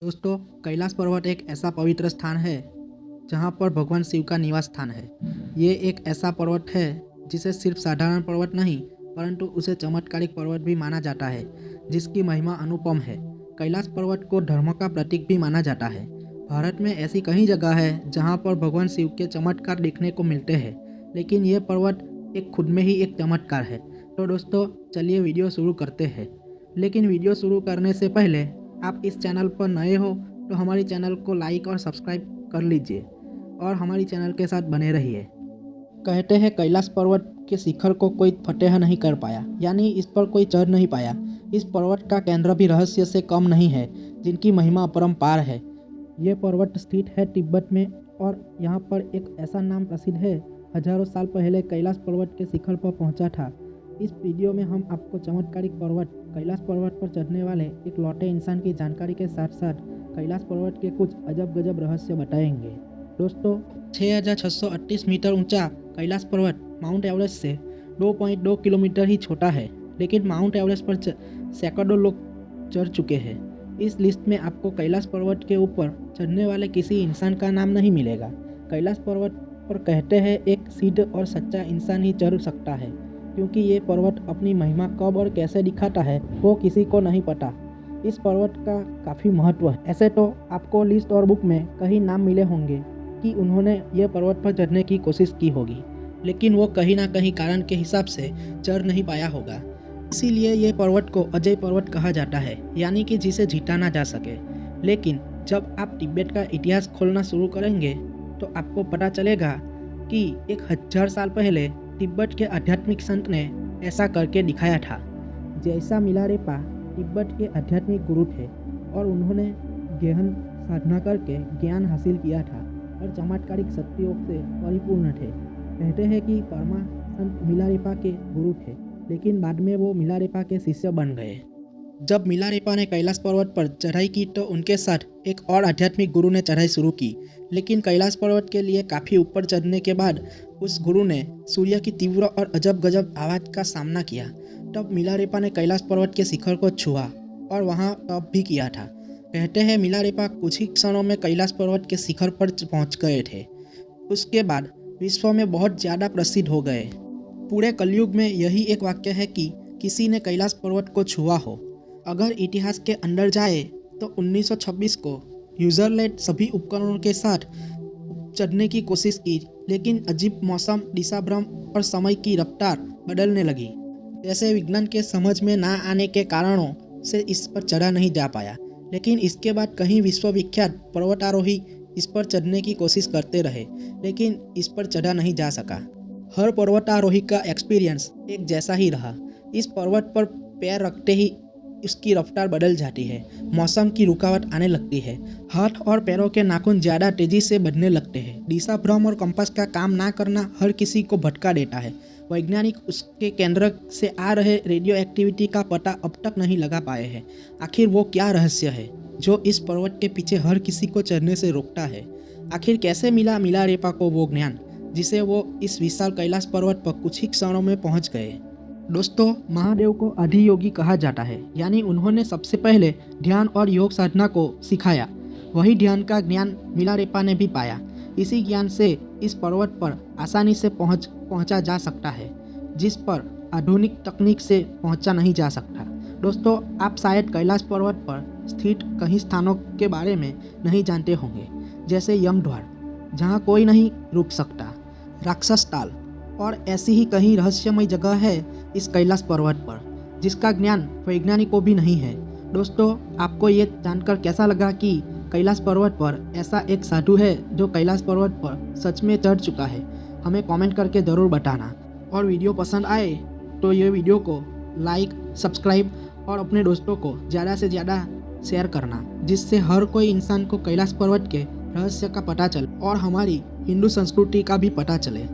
दोस्तों, कैलाश पर्वत एक ऐसा पवित्र स्थान है जहाँ पर भगवान शिव का निवास स्थान है। ये एक ऐसा पर्वत है जिसे सिर्फ साधारण पर्वत नहीं परंतु उसे चमत्कारिक पर्वत भी माना जाता है, जिसकी महिमा अनुपम है। कैलाश पर्वत को धर्म का प्रतीक भी माना जाता है। भारत में ऐसी कई जगह है जहाँ पर भगवान शिव के चमत्कार देखने को मिलते हैं, लेकिन ये पर्वत एक खुद में ही एक चमत्कार है। तो दोस्तों, चलिए वीडियो शुरू करते हैं। लेकिन वीडियो शुरू करने से पहले आप इस चैनल पर नए हो तो हमारी चैनल को लाइक और सब्सक्राइब कर लीजिए और हमारी चैनल के साथ बने रहिए। कहते हैं कैलाश पर्वत के शिखर को कोई फतेह नहीं कर पाया, यानी इस पर कोई चढ़ नहीं पाया। इस पर्वत का केंद्र भी रहस्य से कम नहीं है, जिनकी महिमा अपरंपार है। ये पर्वत स्थित है तिब्बत में और यहाँ पर एक ऐसा नाम प्रसिद्ध है, हजारों साल पहले कैलाश पर्वत के शिखर पर पहुँचा था। इस वीडियो में हम आपको चमत्कारिक पर्वत कैलाश पर्वत पर चढ़ने वाले एक लौटे इंसान की जानकारी के साथ साथ कैलाश पर्वत के कुछ अजब गजब रहस्य बताएंगे। दोस्तों, 6,638 मीटर ऊंचा कैलाश पर्वत माउंट एवरेस्ट से 2.2 किलोमीटर ही छोटा है, लेकिन माउंट एवरेस्ट पर सैकड़ों लोग चढ़ चुके हैं। इस लिस्ट में आपको कैलाश पर्वत के ऊपर चढ़ने वाले किसी इंसान का नाम नहीं मिलेगा। कैलाश पर्वत पर कहते हैं एक सिद्ध और सच्चा इंसान ही चढ़ सकता है, क्योंकि ये पर्वत अपनी महिमा कब और कैसे दिखाता है वो किसी को नहीं पता। इस पर्वत का काफ़ी महत्व है। ऐसे तो आपको लिस्ट और बुक में कई नाम मिले होंगे कि उन्होंने ये पर्वत पर चढ़ने की कोशिश की होगी, लेकिन वो कहीं ना कहीं कारण के हिसाब से चढ़ नहीं पाया होगा। इसीलिए ये पर्वत को अजय पर्वत कहा जाता है, यानी कि जिसे जीता ना जा सके। लेकिन जब आप तिब्बत का इतिहास खोलना शुरू करेंगे तो आपको पता चलेगा कि 1000 साल पहले तिब्बत के आध्यात्मिक संत ने ऐसा करके दिखाया था। जैसा मिलारेपा तिब्बत के आध्यात्मिक गुरु थे और उन्होंने गहन साधना करके ज्ञान हासिल किया था और चमत्कारिक शक्तियों से परिपूर्ण थे। कहते हैं कि परमा संत मिलारेपा के गुरु थे, लेकिन बाद में वो मिलारेपा के शिष्य बन गए। जब मिलारेपा ने कैलाश पर्वत पर चढ़ाई की तो उनके साथ एक और आध्यात्मिक गुरु ने चढ़ाई शुरू की, लेकिन कैलाश पर्वत के लिए काफ़ी ऊपर चढ़ने के बाद उस गुरु ने सूर्य की तीव्र और अजब गजब आवाज़ का सामना किया। तब मिलारेपा ने कैलाश पर्वत के शिखर को छुआ और वहाँ तप भी किया था। कहते हैं मिलारेपा कुछ ही क्षणों में कैलाश पर्वत के शिखर पर पहुँच गए थे। उसके बाद विश्व में बहुत ज़्यादा प्रसिद्ध हो गए। पूरे कलयुग में यही एक वाक्य है कि किसी ने कैलाश पर्वत को छुआ हो। अगर इतिहास के अंदर जाए तो 1926 को यूजरलैंड सभी उपकरणों के साथ चढ़ने की कोशिश की, लेकिन अजीब मौसम, दिशाभ्रम और समय की रफ्तार बदलने लगी। जैसे विज्ञान के समझ में ना आने के कारणों से इस पर चढ़ा नहीं जा पाया। लेकिन इसके बाद कई विश्वविख्यात पर्वतारोही इस पर चढ़ने की कोशिश करते रहे, लेकिन इस पर चढ़ा नहीं जा सका। हर पर्वतारोही का एक्सपीरियंस एक जैसा ही रहा। इस पर्वत पर पैर रखते ही उसकी रफ्तार बदल जाती है, मौसम की रुकावट आने लगती है, हाथ और पैरों के नाखून ज़्यादा तेजी से बढ़ने लगते हैं। दिशा भ्रम और कंपास का काम ना करना हर किसी को भटका देता है। वैज्ञानिक उसके केंद्र से आ रहे रेडियो एक्टिविटी का पता अब तक नहीं लगा पाए हैं। आखिर वो क्या रहस्य है जो इस पर्वत के पीछे हर किसी को चढ़ने से रोकता है? आखिर कैसे मिला मिलारेपा को वो ज्ञान जिसे वो इस विशाल कैलाश पर्वत पर कुछ ही क्षणों में पहुँच गए? दोस्तों, महादेव को आदि योगी कहा जाता है, यानी उन्होंने सबसे पहले ध्यान और योग साधना को सिखाया। वही ध्यान का ज्ञान मिलारेपा ने भी पाया। इसी ज्ञान से इस पर्वत पर आसानी से पहुंचा जा सकता है, जिस पर आधुनिक तकनीक से पहुंचा नहीं जा सकता। दोस्तों, आप शायद कैलाश पर्वत पर स्थित कई स्थानों के बारे में नहीं जानते होंगे, जैसे यमद्वार जहाँ कोई नहीं रुक सकता, राक्षस ताल और ऐसी ही कई रहस्यमय जगह है इस कैलाश पर्वत पर, जिसका ज्ञान वैज्ञानिकों भी नहीं है। दोस्तों, आपको ये जानकर कैसा लगा कि कैलाश पर्वत पर ऐसा एक साधु है जो कैलाश पर्वत पर सच में चढ़ चुका है? हमें कमेंट करके ज़रूर बताना। और वीडियो पसंद आए तो ये वीडियो को लाइक, सब्सक्राइब और अपने दोस्तों को ज़्यादा से ज़्यादा शेयर करना, जिससे हर कोई इंसान को कैलाश पर्वत के रहस्य का पता चले और हमारी हिंदू संस्कृति का भी पता चले।